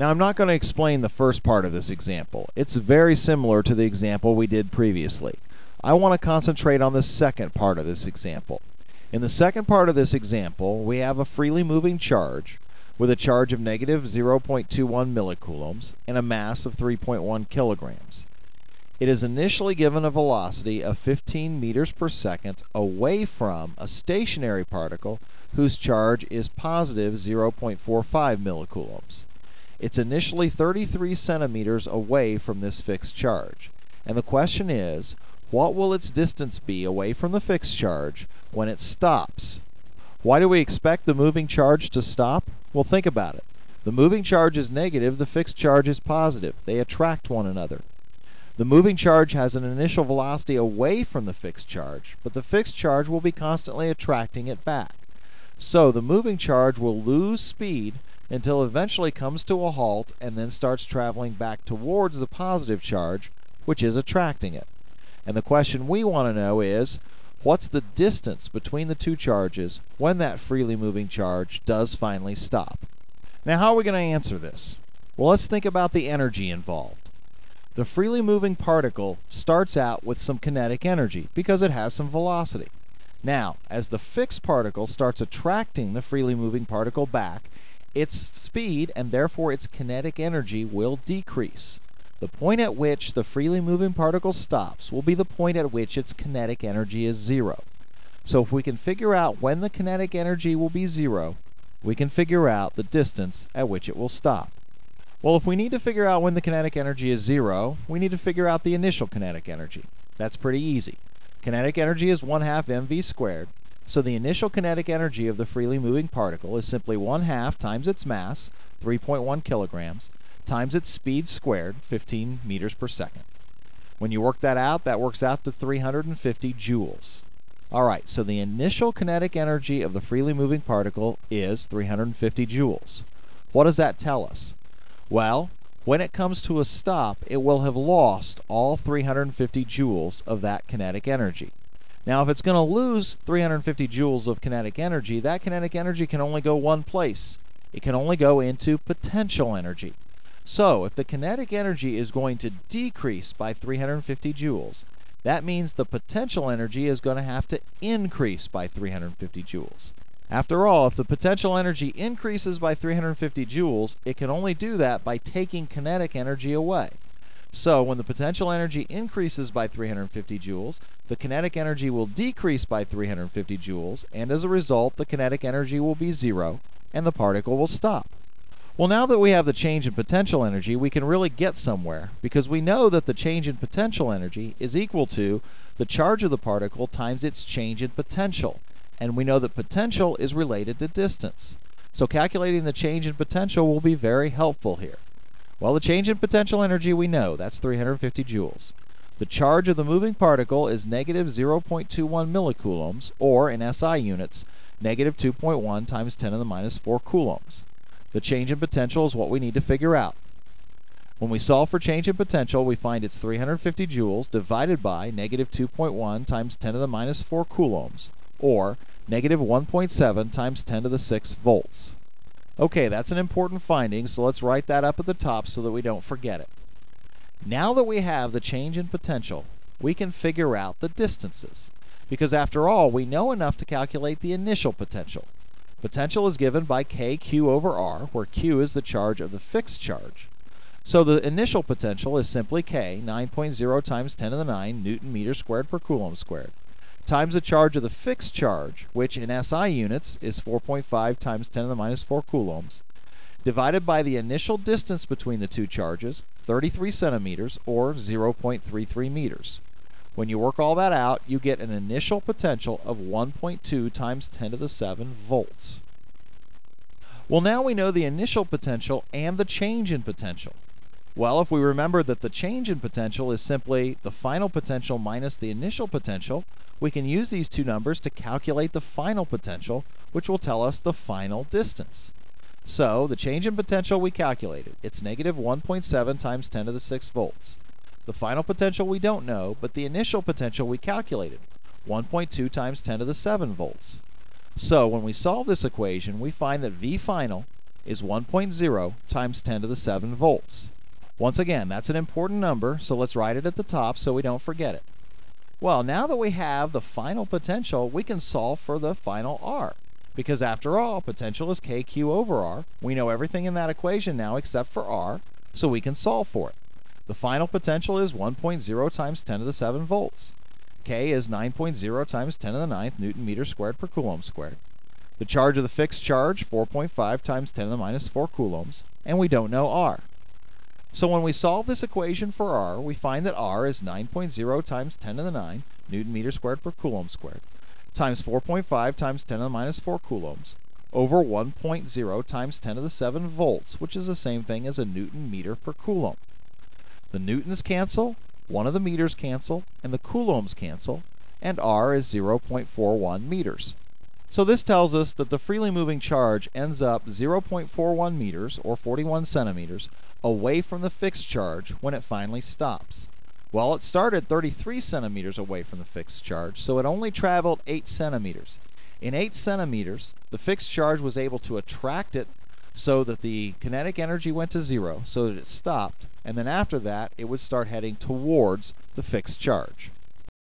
Now I'm not going to explain the first part of this example. It's very similar to the example we did previously. I want to concentrate on the second part of this example. In the second part of this example, we have a freely moving charge with a charge of negative 0.21 millicoulombs and a mass of 3.1 kilograms. It is initially given a velocity of 15 meters per second away from a stationary particle whose charge is positive 0.45 millicoulombs. It's initially 33 centimeters away from this fixed charge. And the question is, what will its distance be away from the fixed charge when it stops? Why do we expect the moving charge to stop? Well, think about it. The moving charge is negative, the fixed charge is positive. They attract one another. The moving charge has an initial velocity away from the fixed charge, but the fixed charge will be constantly attracting it back. So the moving charge will lose speed until it eventually comes to a halt and then starts traveling back towards the positive charge, which is attracting it. And the question we want to know is, what's the distance between the two charges when that freely moving charge does finally stop? Now, how are we going to answer this? Well, let's think about the energy involved. The freely moving particle starts out with some kinetic energy because it has some velocity. Now, as the fixed particle starts attracting the freely moving particle back, its speed and therefore its kinetic energy will decrease. The point at which the freely moving particle stops will be the point at which its kinetic energy is zero. So if we can figure out when the kinetic energy will be zero, we can figure out the distance at which it will stop. Well, if we need to figure out when the kinetic energy is zero, we need to figure out the initial kinetic energy. That's pretty easy. Kinetic energy is 1/2 mv squared, so the initial kinetic energy of the freely moving particle is simply 1/2 times its mass, 3.1 kilograms, times its speed squared, 15 meters per second. When you work that out, that works out to 350 joules. Alright, so the initial kinetic energy of the freely moving particle is 350 joules. What does that tell us? Well, when it comes to a stop, it will have lost all 350 joules of that kinetic energy. Now, if it's going to lose 350 joules of kinetic energy, that kinetic energy can only go one place. It can only go into potential energy. So, if the kinetic energy is going to decrease by 350 joules, that means the potential energy is going to have to increase by 350 joules. After all, if the potential energy increases by 350 joules, it can only do that by taking kinetic energy away. So when the potential energy increases by 350 joules, the kinetic energy will decrease by 350 joules, and as a result, the kinetic energy will be zero, and the particle will stop. Well, now that we have the change in potential energy, we can really get somewhere, because we know that the change in potential energy is equal to the charge of the particle times its change in potential. And we know that potential is related to distance. So calculating the change in potential will be very helpful here. Well, the change in potential energy we know, that's 350 joules. The charge of the moving particle is negative 0.21 millicoulombs, or in SI units, negative 2.1 times 10 to the minus 4 coulombs. The change in potential is what we need to figure out. When we solve for change in potential, we find it's 350 joules divided by negative 2.1 times 10 to the minus 4 coulombs, or negative 1.7 times 10 to the 6 volts. Okay, that's an important finding, so let's write that up at the top so that we don't forget it. Now that we have the change in potential, we can figure out the distances, because after all, we know enough to calculate the initial potential. Potential is given by kq over r, where q is the charge of the fixed charge. So the initial potential is simply k, 9.0 times 10 to the 9 Newton meter squared per coulomb squared, times the charge of the fixed charge, which in SI units is 4.5 times 10 to the minus 4 coulombs, divided by the initial distance between the two charges, 33 centimeters, or 0.33 meters. When you work all that out, you get an initial potential of 1.2 times 10 to the 7 volts. Well, now we know the initial potential and the change in potential. Well, if we remember that the change in potential is simply the final potential minus the initial potential, we can use these two numbers to calculate the final potential, which will tell us the final distance. So, the change in potential we calculated. It's negative 1.7 times 10 to the 6 volts. The final potential we don't know, but the initial potential we calculated, 1.2 times 10 to the 7 volts. So, when we solve this equation, we find that V final is 1.0 times 10 to the 7 volts. Once again, that's an important number, so let's write it at the top so we don't forget it. Well, now that we have the final potential, we can solve for the final R. Because after all, potential is KQ over R. We know everything in that equation now except for R, so we can solve for it. The final potential is 1.0 times 10 to the 7 volts. K is 9.0 times 10 to the 9th Newton meter squared per coulomb squared. The charge of the fixed charge, 4.5 times 10 to the minus 4 coulombs, and we don't know R. So when we solve this equation for R, we find that R is 9.0 times 10 to the 9 Newton meter squared per coulomb squared, times 4.5 times 10 to the minus 4 coulombs, over 1.0 times 10 to the 7 volts, which is the same thing as a Newton meter per coulomb. The newtons cancel, one of the meters cancel, and the coulombs cancel, and R is 0.41 meters. So this tells us that the freely moving charge ends up 0.41 meters, or 41 centimeters, away from the fixed charge when it finally stops. Well, it started 33 centimeters away from the fixed charge, so it only traveled 8 centimeters. In 8 centimeters, the fixed charge was able to attract it so that the kinetic energy went to 0, so that it stopped, and then after that, it would start heading towards the fixed charge.